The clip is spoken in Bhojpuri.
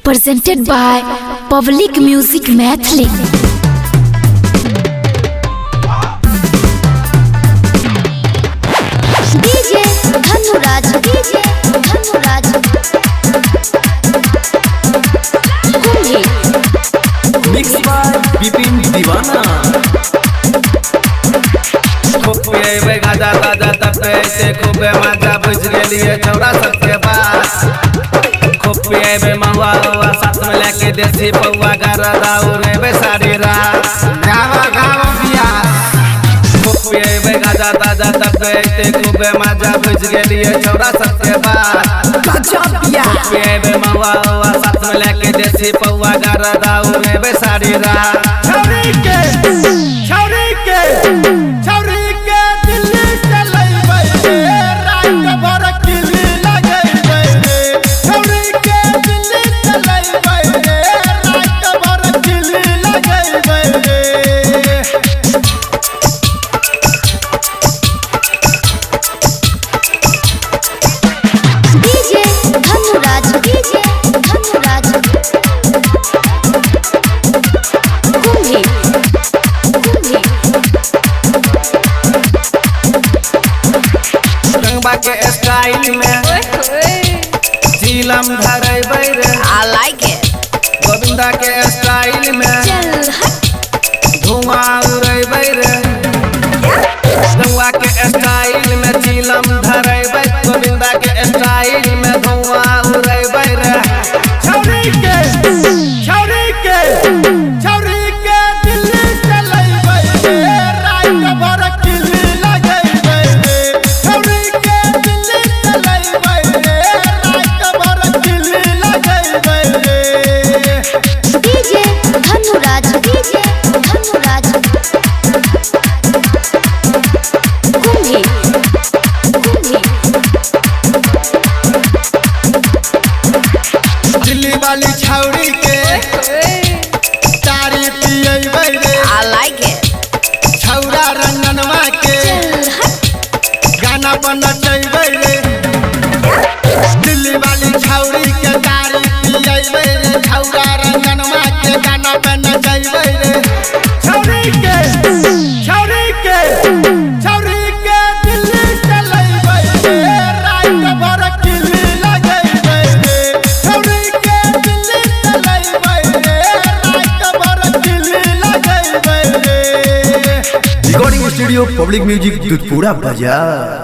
presented by Public Music Mathli. DJ Dhanuraj, DJ Dhanuraj, Kumhi, mix by Bipin Deewana. खूबे वे गाजा ताजा तबे से खूबे मजा बुझ गेलिए चौरा सबके पास। खूबे वे महुआ हुआ साथ में लेके देसी पौआ गारा दाऊरे वे सारी रात गावा गावा पिया। खूबे वे गाजा ताजा तबे से खूबे मजा बुझ गेलिए चौरा सबके पास। खूबे वे महुआ हुआ साथ में लेके देसी पौआ गारा दाऊरे वे सारी रात। छौरी के दिल्ली से लइबै रे रात भर किली लगइबै रे। छौरी के दिल्ली से लइबै रे रात भर किली लगइबै रे। DJ Dhanuraj, DJ Dhanuraj, Kumhi, Kumhi, Ganga के स्टाइल में झीलम धरैबै रे। I like it. गोविंदा के स्टाइल में धुआं उड़ैबै रे। गंगा के स्टाइल में झीलम धरैबै, गोविंदा के स्टाइल में धुआं उड़ैबै रे। छौरी के दिल्ली से लइबै रे रात भर किली लगइबै रे। छौरी के दिल्ली से लइबै रे रात भर किली लगइबै रे। DJ Dhanuraj, DJ Dhanuraj, Kumhi, Kumhi, Delhi वाली छौरी के तारी पियबै रे। I like it. छौरा रंगनवा के गाना पर नचैबै रे। दिल्ली वाली छौरी के तारी पियबै रे। छौरा रंगनवा के गाना पर नचैबै रे। छौरी के दिल्ली से लइबै रे रात भर किली लगइबै रे। छौरी के दिल्ली से लइबै रे रात भर किली लगइबै रे। Recording studio public music Dudhpura बाजार।